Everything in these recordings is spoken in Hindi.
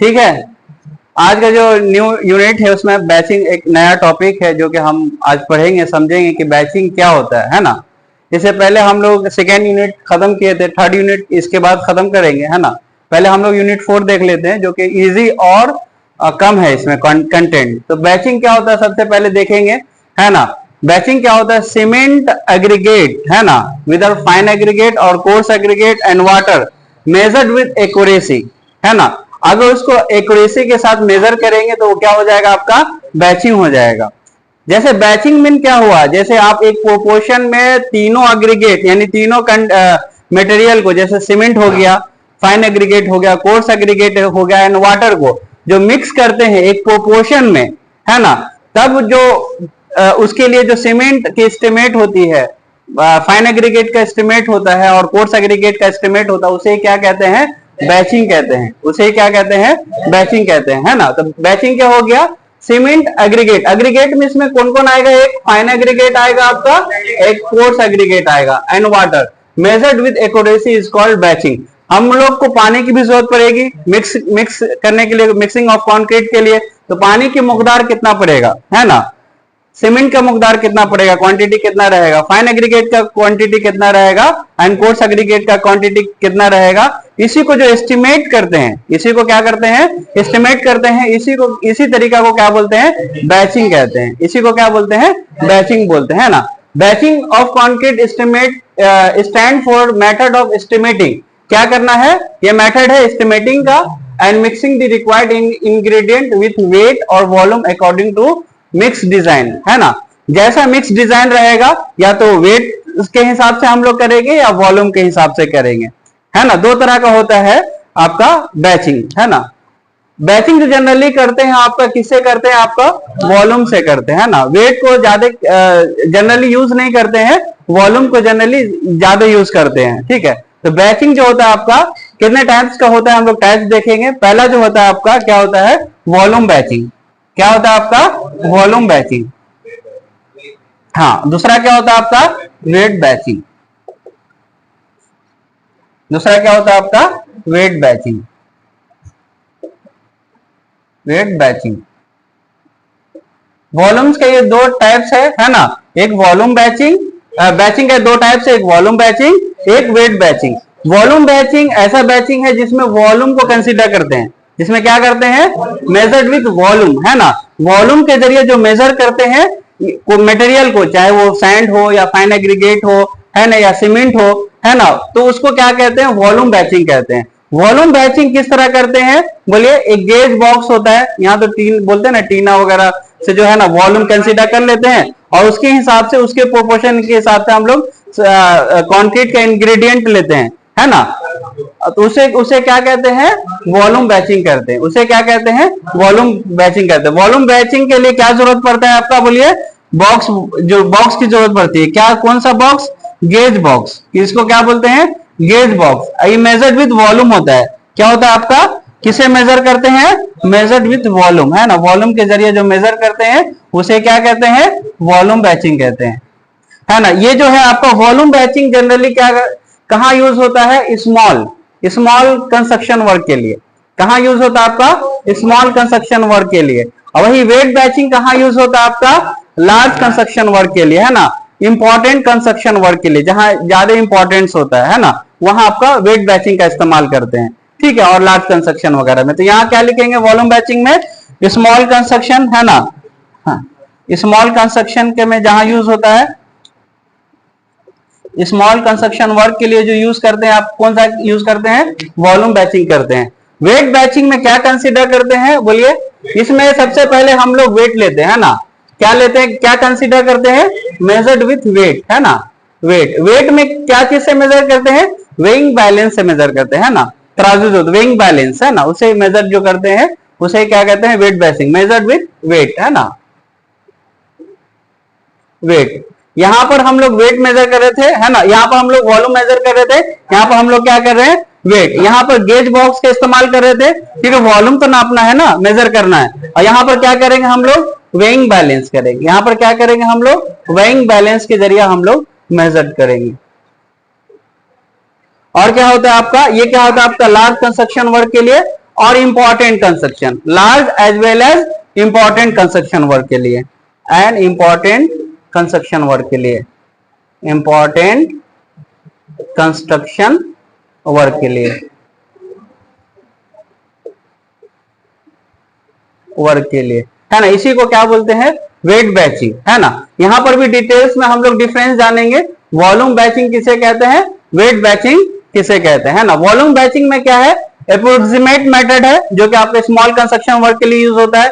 ठीक है। आज का जो न्यू यूनिट है उसमें बैचिंग एक नया टॉपिक है जो कि हम आज पढ़ेंगे, समझेंगे कि बैचिंग क्या होता है ना। इससे पहले हम लोग सेकेंड यूनिट खत्म किए थे, थर्ड यूनिट इसके बाद खत्म करेंगे, है ना। पहले हम लोग यूनिट 4 देख लेते हैं जो कि इजी और कम है इसमें कंटेंट। तो बैचिंग क्या होता है सबसे पहले देखेंगे, है ना। बैचिंग क्या होता है? सीमेंट एग्रीगेट, है ना, विद फाइन एग्रीगेट और coarse aggregate and water measured with accuracy, है ना। अगर उसको एक्यूरेसी के साथ मेजर करेंगे तो वो क्या हो जाएगा? आपका बैचिंग हो जाएगा। जैसे बैचिंग मीन क्या हुआ? जैसे आप एक प्रोपोर्शन में तीनों एग्रीगेट यानी तीनों मटेरियल को, जैसे सीमेंट हो गया, फाइन एग्रीगेट हो गया, कोर्स एग्रीगेट हो गया एंड वाटर को जो मिक्स करते हैं एक प्रोपोर्शन में, है ना, तब जो उसके लिए जो सीमेंट की एस्टिमेट होती है, फाइन एग्रीगेट का एस्टिमेट होता है और कोर्स एग्रीगेट का एस्टिमेट होता है, उसे क्या कहते हैं? बैचिंग कहते हैं। उसे क्या कहते हैं? बैचिंग कहते हैं, है ना। तो बैचिंग क्या हो गया? सीमेंट एग्रीगेट, एग्रीगेट में इसमें कौन कौन आएगा? एक फाइन एग्रीगेट आएगा आपका, एक कोर्स एग्रीगेट आएगा and water measured with accuracy is called batching. हम लोग को पानी की भी जरूरत पड़ेगी मिक्स करने के लिए, मिक्सिंग ऑफ कंक्रीट के लिए। तो पानी की मकदार कितना पड़ेगा, है ना। सीमेंट का मकदार कितना पड़ेगा, क्वांटिटी कितना रहेगा, फाइन एग्रीगेट का क्वांटिटी कितना रहेगा एंड कोर्स एग्रीगेट का क्वांटिटी कितना रहेगा। इसी को जो एस्टिमेट करते हैं, इसी को क्या करते हैं? एस्टिमेट करते हैं। इसी तरीका को क्या बोलते हैं? बैचिंग कहते हैं। इसी को क्या बोलते हैं? बैचिंग बोलते हैं, ना। Batching of concrete estimate stand for method of estimating. क्या करना है? ये मेथड है एस्टिमेटिंग का and mixing the required ingredient with weight और volume according to mix design, है ना। जैसा मिक्स डिजाइन रहेगा या तो वेट के हिसाब से हम लोग करेंगे या वॉल्यूम के हिसाब से करेंगे, है ना। दो तरह का होता है आपका बैचिंग, है ना। बैचिंग जो जनरली करते हैं आपका किससे करते हैं? आपका वॉल्यूम से करते हैं, ना। वेट को ज्यादा जनरली यूज नहीं करते हैं, वॉल्यूम को जनरली ज्यादा यूज करते हैं, ठीक है। तो बैचिंग जो होता है आपका कितने टाइप्स का होता है, हम लोग टाइप्स देखेंगे। पहला जो होता है आपका क्या होता है? Volume batching. क्या होता है आपका? Volume batching. हाँ, दूसरा क्या होता है आपका? Weight batching. दूसरा क्या होता है आपका? Weight batching. Weight batching. Volumes के ये दो टाइप्स है ना। एक वॉल्यूम बैचिंग, बैचिंग के दो टाइप्स है, एक वॉल्यूम बैचिंग, एक वेट बैचिंग। वॉल्यूम बैचिंग ऐसा बैचिंग है जिसमें वॉल्यूम को कंसीडर करते हैं, जिसमें क्या करते हैं? मेजर्ड विथ वॉल्यूम, है ना। वॉल्यूम के जरिए जो मेजर करते हैं मटेरियल को, चाहे वो सैंड हो या फाइन एग्रीगेट हो, है ना, या सीमेंट हो, है ना, तो उसको क्या कहते हैं? वॉल्यूम बैचिंग कहते हैं। वॉल्यूम बैचिंग किस तरह करते हैं? बोलिए, एक गेज बॉक्स होता है, यहाँ तो टीन बोलते हैं ना, टीना वगैरह से जो है ना वॉल्यूम कंसीडर कर लेते हैं और उसके हिसाब से, उसके प्रोपोर्शन के हिसाब से हम लोग कंक्रीट का इंग्रेडिएंट लेते हैं, है ना। तो उसे क्या कहते हैं? वॉल्यूम बैचिंग करते हैं। उसे क्या कहते हैं? वॉल्यूम बैचिंग कहते हैं। वॉल्यूम बैचिंग के लिए क्या जरूरत पड़ता है आपका? बोलिए, बॉक्स, जो बॉक्स की जरूरत पड़ती है। क्या, कौन सा बॉक्स? Gauge box. इसको क्या बोलते हैं? Gauge box. ये मेजर्ड विद वॉल्यूम होता है। क्या होता है आपका? किसे मेजर करते हैं? मेजर्ड विथ वॉल्यूम, है ना। वॉल्यूम के जरिए जो मेजर करते हैं उसे क्या कहते हैं? वॉल्यूम बैचिंग कहते हैं, है ना। ये जो है आपका वॉल्यूम बैचिंग जनरली क्या, कहाँ यूज होता है? स्मॉल कंस्ट्रक्शन वर्क के लिए। कहाँ यूज होता है आपका? स्मॉल कंस्ट्रक्शन वर्क के लिए। और वही वेट बैचिंग कहाँ यूज होता है आपका? लार्ज कंस्ट्रक्शन वर्क के लिए, है ना। इंपॉर्टेंट कंस्ट्रक्शन वर्क के लिए, जहां ज्यादा इंपॉर्टेंस होता है ना, वहां आपका वेट बैचिंग का इस्तेमाल करते हैं, ठीक है। और लार्ज कंस्ट्रक्शन वगैरह में तो यहाँ क्या लिखेंगे? वॉल्यूम बैचिंग में स्मॉल कंस्ट्रक्शन, है ना। हाँ, स्मॉल कंस्ट्रक्शन के में जहां यूज होता है, स्मॉल कंस्ट्रक्शन वर्क के लिए जो यूज करते हैं, आप कौन सा यूज करते हैं? वॉल्यूम बैचिंग करते हैं। वेट बैचिंग में क्या कंसीडर करते हैं? बोलिए, इसमें सबसे पहले हम लोग वेट लेते हैं, ना। क्या लेते हैं? क्या कंसीडर करते हैं? मेजर्ड विथ वेट, है ना। वेट में क्या चीज से मेजर करते हैं? वेइंग बैलेंस से मेजर करते हैं, ना। तराजू जो वेइंग बैलेंस है ना, उसे मेजर जो करते हैं उसे क्या कहते हैं? Weight batching. Measured with weight, है ना। वेट, यहां पर हम लोग वेट मेजर कर रहे थे, है ना। यहाँ पर हम लोग वॉल्यूम मेजर कर रहे थे, यहाँ पर हम लोग क्या कर रहे हैं? वेट। यहाँ पर गेज बॉक्स का इस्तेमाल कर रहे थे क्योंकि वॉल्यूम तो नापना है ना, मेजर करना है। और यहाँ पर क्या करेंगे हम लोग? वेइंग बैलेंस करेंगे। यहाँ पर क्या करेंगे हम लोग? वेइंग बैलेंस के जरिए हम लोग मेजर करेंगे। और क्या होता है आपका, ये क्या होता है आपका लार्ज कंस्ट्रक्शन वर्क के लिए और important construction, large as well as important construction work के लिए, एंड इंपॉर्टेंट कंस्ट्रक्शन वर्क के लिए, इंपॉर्टेंट कंस्ट्रक्शन वर्क के लिए, वर्क के लिए, है ना। इसी को क्या बोलते हैं, वेट बैचिंग, है ना। यहां पर भी डिटेल्स में हम लोग डिफरेंस जानेंगे, वॉल्यूम बैचिंग किसे कहते हैं, वेट बैचिंग किसे कहते हैं, ना। वॉल्यूम बैचिंग में क्या है, अप्रोक्सीमेट मेथड है जो कि आपके स्मॉल कंस्ट्रक्शन वर्क के लिए यूज होता है,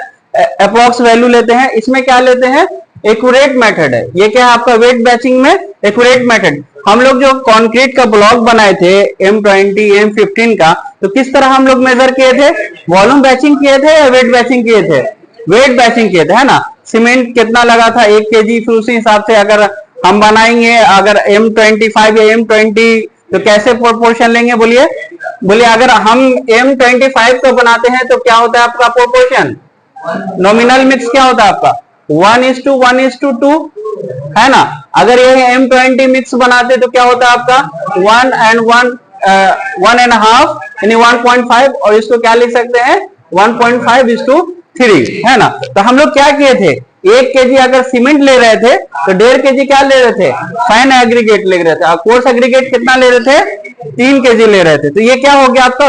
अप्रोक्स वैल्यू लेते हैं। इसमें क्या लेते हैं, एक्यूरेट मेथड है। ये क्या है आपका वेट बैचिंग में एक्यूरेट मेथड। हम लोग जो कंक्रीट का ब्लॉक बनाए थे M20 M15 का, तो किस तरह हम लोग मेजर किए थे, वॉल्यूम बैचिंग किए थे या वेट बैचिंग किए थे, वेट बैचिंग किए थे, है ना। सीमेंट कितना लगा था 1 kg, फिर उसी हिसाब से अगर हम बनाएंगे, अगर M25 या M20 तो कैसे प्रोपोर्शन लेंगे, बोलिए बोलिए। अगर हम M25 को बनाते हैं तो क्या होता है आपका प्रोपोर्शन, नॉमिनल मिक्स क्या होता है आपका 1:1:2, है ना। अगर ये M20 मिक्स बनाते तो क्या होता है आपका 1 and 1.5 यानी 1.5, और इसको क्या लिख सकते हैं 1.5:3, है ना। तो हम लोग क्या किए थे, 1 kg अगर सीमेंट ले रहे थे तो 1.5 kg क्या ले रहे थे, फाइन एग्रीगेट ले रहे थे, और कोर्स एग्रीगेट कितना ले रहे थे, 3 kg ले रहे थे। तो ये क्या हो गया आपका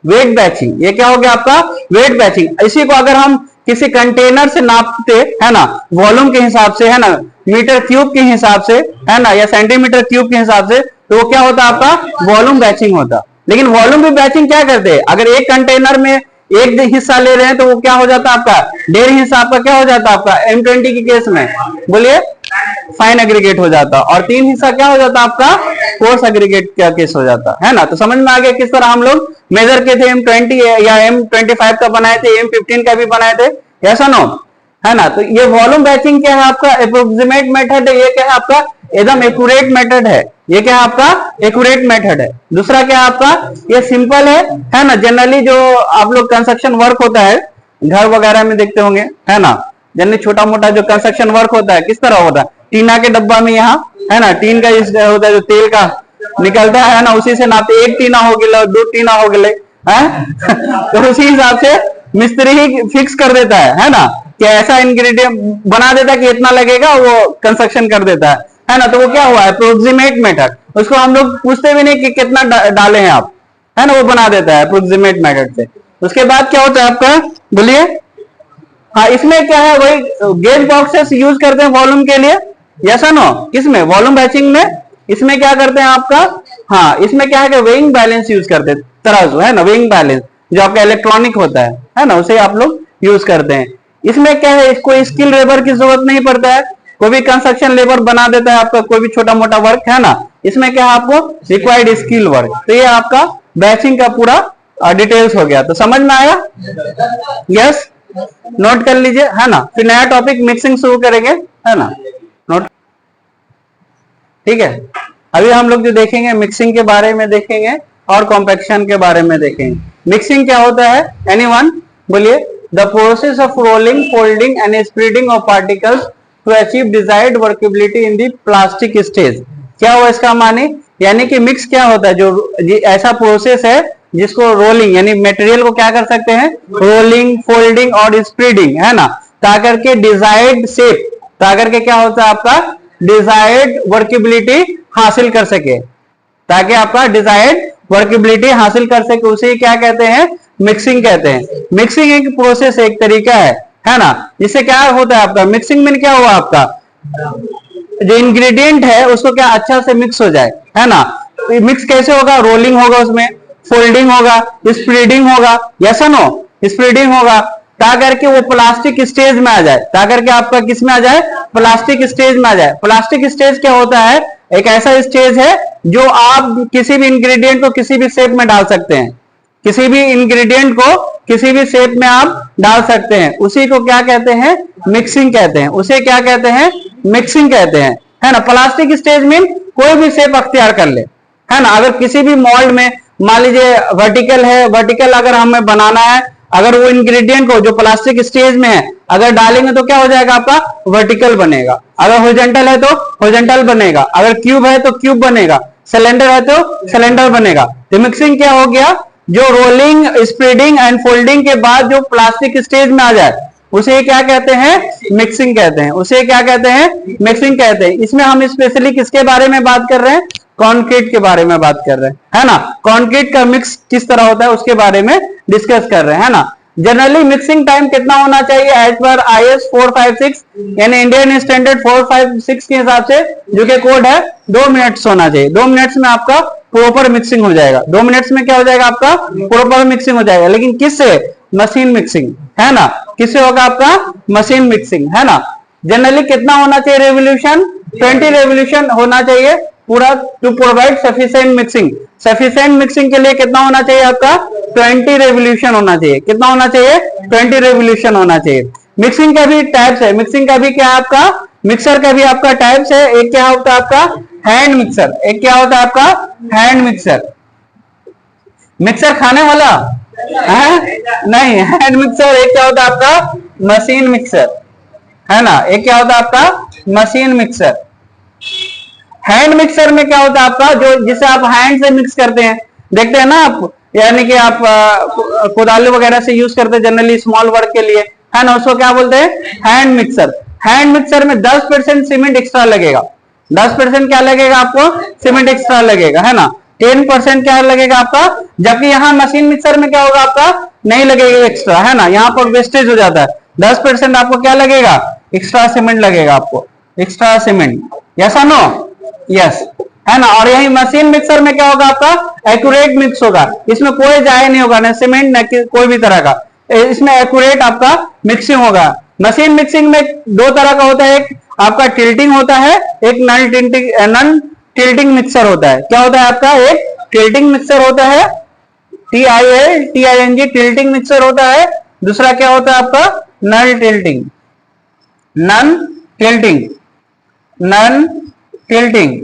वेट बैचिंग, ये क्या हो गया आपका वेट बैचिंग। इसी को अगर हम किसी कंटेनर से नापते, है ना, वॉल्यूम के हिसाब से, है ना, मीटर क्यूब के हिसाब से, है ना, या सेंटीमीटर क्यूब के हिसाब से, तो वो क्या होता आपका वॉल्यूम बैचिंग होता। लेकिन वॉल्यूम भी बैचिंग क्या करते हैं, अगर एक कंटेनर में एक हिस्सा ले रहे हैं तो वो क्या हो जाता है आपका 1.5 हिस्सा आपका क्या हो जाता है आपका M20 के केस में, बोलिए फाइन एग्रीगेट हो जाता, और 3 हिस्सा क्या हो जाता आपका कोर्स एग्रीगेट का केस हो जाता, है ना। तो समझ में आ गया किस तरह हम लोग मेजर किए थे, M20 या M25 का बनाए थे, M15 का भी बनाए थे, ऐसा नो, है ना। तो ये वॉल्यूम बैचिंग क्या है आपका अप्रोक्सीमेट मेथड है, ये क्या है आपका एकदम एक्यूरेट मेथड है, ये क्या है आपका एक्यूरेट मेथड है। दूसरा क्या है आपका, ये सिंपल है ना। जनरली जो आप लोग कंस्ट्रक्शन वर्क होता है घर वगैरह में देखते होंगे, है ना, जनरली छोटा मोटा जो कंस्ट्रक्शन वर्क होता है किस तरह होता है, टीना के डब्बा में यहाँ, है ना, टीन का होता है जो तेल का निकलता है ना, उसी से नापते, 1 टीना हो गया 2 टीना हो गए, तो उसी हिसाब से मिस्त्री ही फिक्स कर देता है ना, कि ऐसा इंग्रेडिएंट बना देता है कि इतना लगेगा, वो कंस्ट्रक्शन कर देता है ना। तो वो क्या हुआ अप्रोक्सीमेट मेथड, उसको हम लोग पूछते भी नहीं कि कितना डाले हैं आप, है ना, वो बना देता है अप्रोक्सीमेट मेथड से। उसके बाद क्या होता है आपका, बोलिए। हाँ, इसमें क्या है, वही गेज बॉक्सेस यूज करते हैं वॉल्यूम के लिए, यस नो, किसमें वॉल्यूम बैचिंग में। इसमें क्या करते हैं आपका, हाँ, इसमें क्या है कि वेइंग बैलेंस यूज करते हैं, तराजू, है ना, वेइंग बैलेंस जो आपका इलेक्ट्रॉनिक होता है ना, उसे आप लोग यूज करते हैं। इसमें क्या है, कोई स्किल लेबर की जरूरत नहीं पड़ता है, कोई भी कंस्ट्रक्शन लेबर बना देता है आपका कोई भी छोटा मोटा वर्क, है ना। इसमें क्या है आपको रिक्वायर्ड स्किल वर्क। तो ये आपका बैचिंग का पूरा डिटेल्स हो गया। तो समझ में आया, यस, नोट कर लीजिए, है ना। फिर नया टॉपिक मिक्सिंग शुरू करेंगे, है ना, नोट, ठीक है। अभी हम लोग जो देखेंगे मिक्सिंग के बारे में देखेंगे और कॉम्पैक्शन के बारे में देखेंगे। मिक्सिंग क्या होता है, एनीवन, बोलिए। The process of rolling, folding and spreading of particles to achieve desired workability in the plastic stage. क्या हुआ इसका माने, यानी कि मिक्स क्या होता है, जो ऐसा प्रोसेस है जिसको रोलिंग यानी मटेरियल को क्या कर सकते हैं, रोलिंग, फोल्डिंग और स्प्रेडिंग, है ना, ताकर के डिजायर्ड शेप, ताकर के क्या होता है आपका डिजायर्ड वर्केबिलिटी हासिल कर सके, ताकि आपका डिजायर्ड वर्केबिलिटी हासिल कर सके, उसे क्या कहते हैं, मिक्सिंग कहते हैं। मिक्सिंग एक प्रोसेस, एक तरीका है ना, जिससे क्या होता है आपका मिक्सिंग में क्या हुआ आपका जो इंग्रेडिएंट है उसको क्या अच्छा से मिक्स हो जाए, है ना। तो मिक्स कैसे होगा, रोलिंग होगा, उसमें फोल्डिंग होगा, स्प्रेडिंग होगा, यस नो, स्प्रेडिंग होगा, ताकर के वो प्लास्टिक स्टेज में आ जाए, ताकर के आपका किस में आ जाए, प्लास्टिक स्टेज में आ जाए। प्लास्टिक स्टेज क्या होता है, एक ऐसा स्टेज है जो आप किसी भी इंग्रेडिएंट को किसी भी शेप में डाल सकते हैं, किसी भी इंग्रेडिएंट को किसी भी शेप में आप डाल सकते हैं, उसी को क्या कहते हैं, मिक्सिंग कहते हैं, उसे क्या कहते हैं, मिक्सिंग कहते हैं, है ना। प्लास्टिक स्टेज में कोई भी शेप अख्तियार कर ले, है ना। अगर किसी भी मोल्ड में मान लीजिए वर्टिकल है, वर्टिकल अगर हमें बनाना है, अगर वो इंग्रेडिएंट को जो प्लास्टिक स्टेज में है अगर डालेंगे तो क्या हो जाएगा आपका वर्टिकल बनेगा, अगर हॉरिजॉन्टल है तो हॉरिजॉन्टल बनेगा, अगर क्यूब है तो क्यूब बनेगा, सिलेंडर है तो सिलेंडर बनेगा। तो मिक्सिंग क्या हो गया, जो रोलिंग, स्प्रेडिंग एंड फोल्डिंग के बाद जो प्लास्टिक स्टेज में आ जाए उसे क्या कहते हैं, मिक्सिंग कहते हैं। उसे क्या कहते हैं, मिक्सिंग कहते हैं। इसमें हम स्पेशली किसके बारे में बात कर रहे हैं, कंक्रीट के बारे में बात कर रहे हैं, है ना। कंक्रीट का मिक्स किस तरह होता है उसके बारे में डिस्कस कर रहे हैं, है ना। जनरली मिक्सिंग टाइम कितना होना चाहिए, एज पर IS 456 यानी इंडियन स्टैंडर्ड 456 के हिसाब से जो कि कोड है 2 मिनट्स होना चाहिए। 2 मिनट्स में आपका प्रॉपर मिक्सिंग हो जाएगा। 2 मिनट्स में क्या हो जाएगा, आपका प्रॉपर मिक्सिंग हो जाएगा। लेकिन किससे, मशीन मिक्सिंग, है ना। किससे होगा, आपका मशीन मिक्सिंग, है ना। जनरली कितना होना चाहिए रेवोल्यूशन, 20 रेवोल्यूशन होना चाहिए पूरा, to provide sufficient mixing. Sufficient mixing के लिए कितना होना चाहिए, आपका 20 रेवोल्यूशन होना चाहिए। कितना होना चाहिए, 20 रेवोल्यूशन होना चाहिए। मिक्सिंग का भी टाइप्स है, मिक्सिंग का भी क्या है आपका, मिक्सर का भी आपका टाइप्स है। एक क्या होता है आपका हैंड मिक्सर, एक क्या होता है आपका हैंड मिक्सर। मिक्सर खाने वाला है नहीं, हैंड मिक्सर। एक क्या होता है आपका मशीन मिक्सर, है ना। एक क्या होता है आपका मशीन मिक्सर। हैंड मिक्सर में क्या होता है आपका, जो जिसे आप हैंड से मिक्स करते हैं, देखते हैं ना आप, यानी कि आप कुदाली वगैरह से यूज करते हैं जनरली स्मॉल वर्क के लिए, है ना। उसको क्या बोलते हैं, हैंड मिक्सर। हैंड मिक्सर में 10% सीमेंट एक्स्ट्रा लगेगा। 10% क्या लगेगा आपको, सीमेंट एक्स्ट्रा लगेगा, है ना। 10% क्या लगेगा आपका, जबकि यहाँ मशीन मिक्सर में क्या होगा, आपका नहीं लगेगा एक्स्ट्रा, है ना। यहाँ पर वेस्टेज हो जाता है। 10% आपको क्या लगेगा, एक्स्ट्रा सीमेंट लगेगा, आपको extra cement. Yes no, yes, है ना। और यही मशीन मिक्सर में क्या होगा, आपका एक्यूरेट मिक्स होगा। इसमें कोई जाए नहीं होगा, न सीमेंट न कोई भी तरह का, इसमें एक्यूरेट आपका मिक्सिंग होगा। मशीन मिक्सिंग में 2 तरह का होता है, एक आपका टिल्टिंग होता है, एक नॉन टिल्टिंग मिक्सर होता है। क्या होता है आपका, एक टिल्टिंग मिक्सर होता है, TILTING टिल्टिंग मिक्सर होता है। दूसरा क्या होता है आपका non tilting, non tilting, non tilting.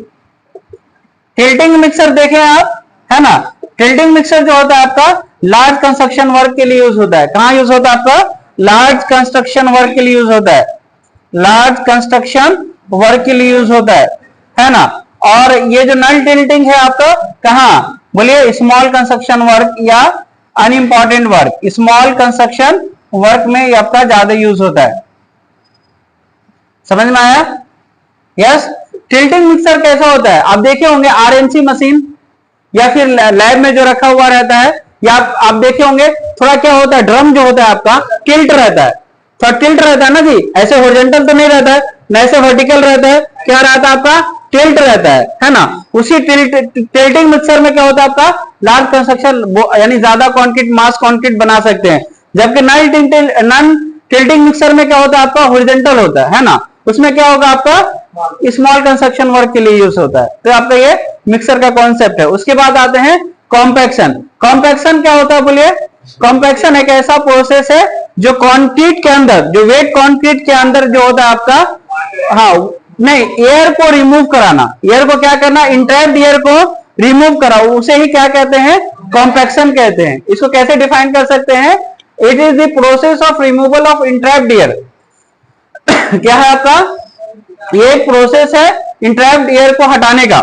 Tilting mixer देखें आप, है ना। टिल्टिंग मिक्सर जो होता है आपका लार्ज कंस्ट्रक्शन वर्क के लिए यूज होता है। कहां यूज होता है आपका, लार्ज कंस्ट्रक्शन वर्क के लिए यूज होता है। लार्ज कंस्ट्रक्शन वर्क के लिए यूज होता है ना। और ये जो नॉन टिल्टिंग है आपका कहां, बोलिए स्मॉल कंस्ट्रक्शन वर्क या unimportant work. Small construction work में आपका ज्यादा यूज होता है। समझ में आया, यस। टिल्टिंग मिक्सर कैसा होता है, आप देखे होंगे RMC मशीन या फिर लैब में जो रखा हुआ रहता है, या आप देखे होंगे थोड़ा क्या होता है, ड्रम जो होता है आपका टिल्ट रहता है, थोड़ा टिल्ट रहता है ना जी। ऐसे हॉरिजॉन्टल तो नहीं रहता है, न ऐसे वर्टिकल रहता है, क्या रहता है आपका टिल्ट रहता है ना। उसी टिल्टिंग मिक्सर में क्या होता है आपका लार्ज कंस्ट्रक्शन यानी ज्यादा कंक्रीट, मास कंक्रीट बना सकते हैं। जबकि नॉन टिल्टिंग मिक्सर में क्या होता है आपका हॉरिजॉन्टल होता है ना। उसमें क्या होगा आपका स्मॉल कंस्ट्रक्शन वर्क के लिए यूज होता है। तो आपका ये मिक्सर का कॉन्सेप्ट है। उसके बाद आते हैं कॉम्पैक्शन। कॉम्पैक्शन क्या होता है बोलिए, कॉम्पैक्शन एक ऐसा प्रोसेस है जो कंक्रीट के अंदर, जो वेट कंक्रीट के अंदर जो होता है आपका, हाँ नहीं, एयर को रिमूव कराना। एयर को क्या करना, इंट्रैप्ड एयर को रिमूव कराओ, उसे ही क्या कहते हैं, कॉम्पैक्शन कहते हैं। इसको कैसे डिफाइन कर सकते हैं, it is the process of removal of entrapped air. क्या है आपका, ये एक प्रोसेस है इंट्रैप्ड एयर को हटाने का,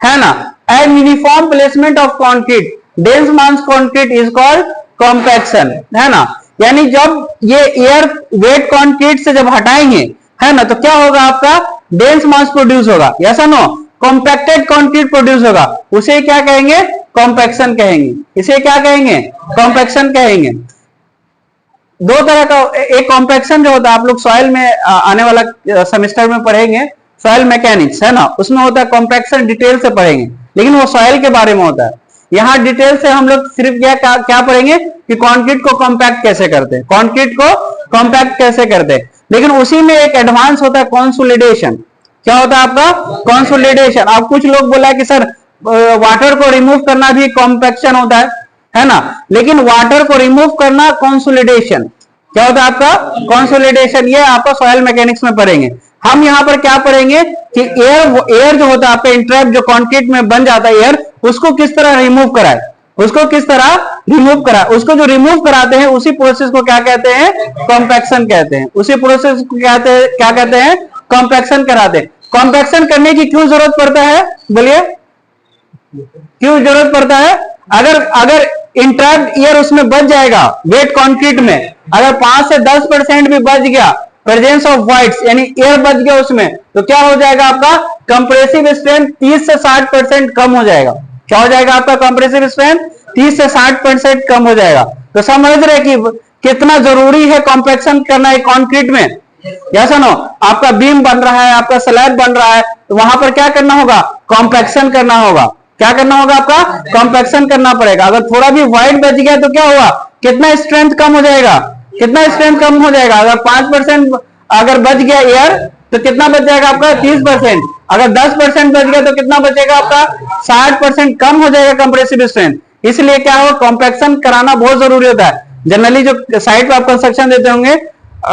है ना। And uniform placement of concrete, dense mass concrete is called compaction, है ना। यानी जब ये एयर वेट कंक्रीट से जब हटाएंगे, है ना, तो क्या होगा आपका डेंस मास प्रोड्यूस होगा, ऐसा नो, कॉम्पैक्टेड कंक्रीट प्रोड्यूस होगा। उसे क्या कहेंगे, कॉम्पैक्शन कहेंगे। इसे क्या कहेंगे, कॉम्पैक्शन कहेंगे। 2 तरह का, एक कॉम्पैक्शन जो होता है आप लोग सॉइल में आने वाला सेमेस्टर में पढ़ेंगे, सॉइल मैकेनिक्स, है ना, उसमें होता है कॉम्पैक्शन, डिटेल से पढ़ेंगे, लेकिन वो सॉइल के बारे में होता है। यहाँ डिटेल से हम लोग सिर्फ क्या पढ़ेंगे कि कंक्रीट को कॉम्पैक्ट कैसे करते हैं, कंक्रीट को कॉम्पैक्ट कैसे करते हैं। लेकिन उसी में एक एडवांस होता है कंसोलिडेशन। क्या होता है आपका, कंसोलिडेशन। अब कुछ लोग बोला कि सर वाटर को रिमूव करना भी कॉम्पैक्शन होता है ना, लेकिन वाटर को रिमूव करना कंसोलिडेशन। क्या होता है आपका कंसोलिडेशन, ये आपका सॉइल मैकेनिक्स में पढ़ेंगे। हम यहाँ पर क्या पढ़ेंगे कि एयर जो होता है आपका इंट्रैप जो कंक्रीट में बन जाता है एयर, उसको किस तरह रिमूव कराए, उसको किस तरह रिमूव करा, उसको जो रिमूव कराते हैं उसी प्रोसेस को क्या कहते हैं, कॉम्पैक्शन कहते हैं। उसी प्रोसेस को क्या कहते हैं, कॉम्पैक्शन कराते हैं। कॉम्पैक्शन करने की क्यों जरूरत पड़ता है बोलिए, क्यों जरूरत पड़ता है? अगर अगर इंट्रैप्ड एयर उसमें बच जाएगा, वेट कंक्रीट में अगर 5 से 10% भी बच गया, प्रेजेंस ऑफ वाइट्स यानी एयर बच गया उसमें, तो क्या हो जाएगा आपका कंप्रेसिव स्ट्रेंथ 30 से 60% कम हो जाएगा। क्या हो जाएगा आपका कंप्रेसिव स्ट्रेंथ 30 से 60% कम हो जाएगा। तो समझ रहे कि कितना जरूरी है कॉम्पैक्शन करना एक कंक्रीट में। या सुनो, आपका बीम बन रहा है, आपका स्लैब बन रहा है, तो वहां पर क्या करना होगा? कॉम्पैक्शन करना होगा। क्या करना होगा? आपका कॉम्पैक्शन करना पड़ेगा। अगर थोड़ा भी वाइड बच गया तो क्या हुआ? कितना स्ट्रेंथ कम हो जाएगा? कितना स्ट्रेंथ कम हो जाएगा? अगर 5% अगर बच गया एयर तो कितना बच जाएगा आपका? 30%। अगर 10% बच गया तो कितना बचेगा आपका? 60% कम हो जाएगा कंप्रेसिव स्ट्रेंथ। इसलिए क्या हो, कॉम्पैक्शन कराना बहुत जरूरी होता है। जनरली जो साइट पर आप कंस्ट्रक्शन देते होंगे,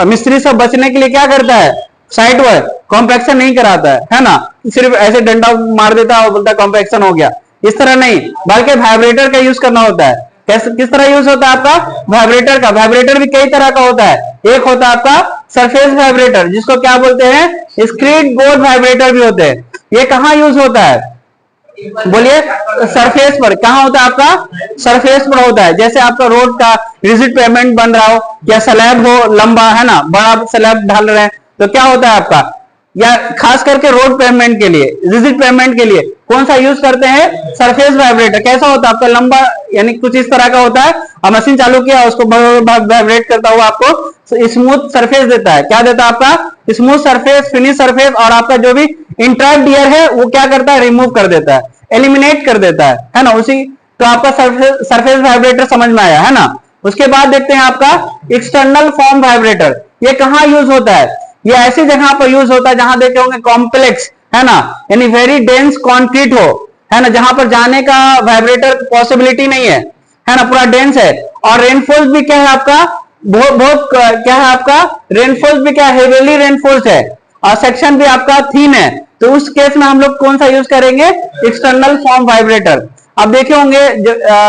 मिस्त्री सब बचने के लिए क्या करता है? साइट पर कॉम्पैक्शन नहीं कराता है ना, सिर्फ ऐसे डंडा मार देता है और बोलता है कॉम्पैक्शन हो गया। इस तरह नहीं, बल्कि वाइब्रेटर का यूज करना होता है। किस तरह यूज होता है आपका? वाइब्रेटर का। वाइब्रेटर भी कई तरह का होता है। एक होता है आपका सरफेस वाइब्रेटर, जिसको क्या बोलते हैं? स्क्रीड बोर्ड वाइब्रेटर भी होते हैं। ये कहाँ यूज होता है? बोलिए। सरफेस पर। कहाँ होता है आपका? सरफेस पर होता है। जैसे आपका रोड का रिजिड पेमेंट बन रहा हो या स्लैब हो लंबा, है ना, बड़ा स्लैब ढाल रहे हैं, तो क्या होता है आपका, या खास करके रोड पेमेंट के लिए, रिजिड पेमेंट के लिए कौन सा यूज करते हैं? Surface vibrator. कैसा होता है आपका? लंबा, यानी कुछ इस तरह का होता है, और मशीन चालू किया उसको वाइब्रेट करता हुआ आपको स्मूथ सरफेस देता है। क्या देता है आपका? स्मूथ सरफेस, फिनिश सरफेस, और आपका जो भी इंट्रैप्ड एयर है वो क्या करता है? रिमूव कर देता है, एलिमिनेट कर देता है ना। उसी तो आपका सरफेस वाइब्रेटर समझ में आया, है ना। उसके बाद देखते हैं आपका एक्सटर्नल फॉर्म वाइब्रेटर। ये कहाँ यूज होता है? ये ऐसी जगह पर यूज होता है जहां देखे होंगे कॉम्प्लेक्स, है ना, यानी वेरी डेंस कंक्रीट हो, है ना, जहां पर जाने का वाइब्रेटर पॉसिबिलिटी नहीं है ना, पूरा डेंस है। और रेनफोर्स भी क्या है आपका? बहुत क्या है आपका? रेनफोर्स भी क्या? हेवीली रेनफोर्स है, और सेक्शन भी आपका थीन है। तो उस केस में हम लोग कौन सा यूज करेंगे? External form vibrator. आप देखे होंगे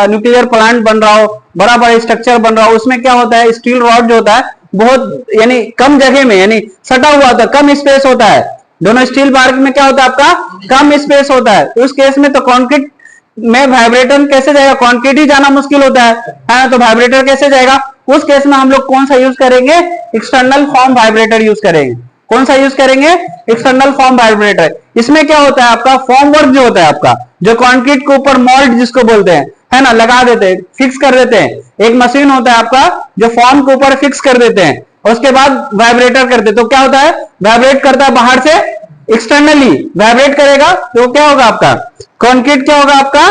न्यूक्लियर प्लांट बन रहा हो, बड़ा बड़ा स्ट्रक्चर बन रहा हो, उसमें क्या होता है? स्टील रॉड जो होता है बहुत, यानी कम जगह में, यानी सटा हुआ होता है, कम स्पेस होता है। दोनों स्टील बार में क्या होता है आपका? कम स्पेस होता है। उस केस में तो कंक्रीट में वाइब्रेटर कैसे जाएगा? कंक्रीट ही जाना मुश्किल होता है ना, तो वाइब्रेटर कैसे जाएगा? उस केस में हम लोग कौन सा यूज करेंगे? एक्सटर्नल फॉर्म वाइब्रेटर यूज करेंगे। कौन सा यूज करेंगे? External form vibrator. इसमें क्या होता है आपका? फॉर्म वर्क जो होता है आपका, जो कंक्रीट के ऊपर मोल्ड जिसको बोलते हैं, है ना, लगा देते हैं, फिक्स कर देते हैं। एक मशीन होता है आपका जो फॉर्म के ऊपर फिक्स कर देते हैं, उसके बाद वाइब्रेटर करते हैं। तो क्या होता है? वाइब्रेट करता है बाहर से, एक्सटर्नली वाइब्रेट करेगा, तो क्या होगा आपका? कंक्रीट क्या होगा आपका?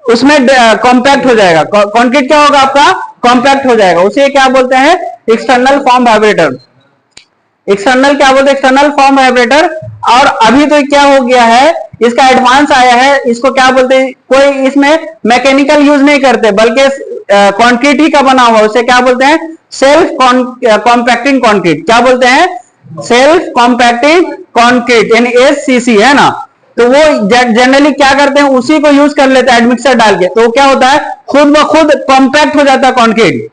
उसमें कॉम्पैक्ट हो जाएगा। कंक्रीट क्या होगा आपका? कॉम्पैक्ट हो जाएगा। उसे क्या बोलते हैं? External form vibrator. एक्सटर्नल क्या बोलते हैं? External form vibrator. और अभी तो क्या हो गया है, इसका एडवांस आया है, इसको क्या बोलते हैं? कोई इसमें मैकेनिकल यूज नहीं करते, बल्कि कंक्रीट ही का बना हुआ, उसे क्या बोलते हैं? Self compacting concrete. क्या बोलते हैं? सेल्फ कॉम्पैक्टिंग कंक्रीट, यानी एससीसी, है ना। तो वो जनरली क्या करते हैं? उसी को यूज कर लेते हैं एडमिक्सर डाल के। तो क्या होता है? खुद ब खुद कॉम्पैक्ट हो जाता है कंक्रीट।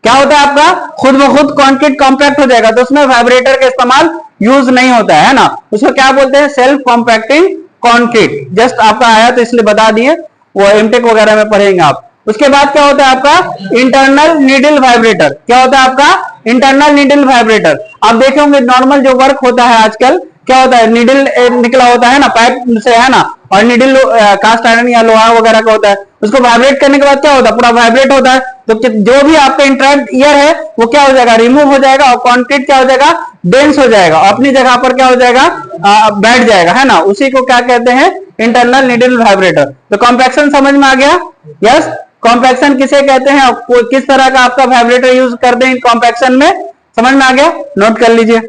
क्या होता है आपका? खुद ब खुद कंक्रीट कॉम्पैक्ट हो जाएगा। तो उसमें वाइब्रेटर का इस्तेमाल यूज नहीं होता है ना। उसको क्या बोलते हैं? Self compacting concrete. जस्ट आपका आया तो इसलिए बता दिए, वो एमटेक वगैरह में पढ़ेंगे आप। उसके बाद क्या होता है आपका? Internal needle vibrator. क्या होता है आपका? Internal needle vibrator. आप देखे होंगे नॉर्मल जो वर्क होता है आजकल, क्या होता है? नीडल निकला होता है ना पाइप से, है ना, और नीडल कास्ट आयरन या लोहा वगैरह का होता है। उसको वाइब्रेट करने के बाद क्या होता है? पूरा वाइब्रेट होता है। तो जो भी आपका इंट्रैप्ड एयर है वो क्या हो जाएगा? रिमूव हो जाएगा, और कंक्रीट क्या हो जाएगा? डेंस हो जाएगा, अपनी जगह पर क्या हो जाएगा? बैठ जाएगा, है ना। उसी को क्या कहते हैं? Internal needle vibrator. तो कॉम्पैक्शन समझ में आ गया? यस। कॉम्पैक्शन किसे कहते हैं, किस तरह का आपका वाइब्रेटर यूज करते हैं कॉम्पैक्शन में, समझ में आ गया? नोट कर लीजिए।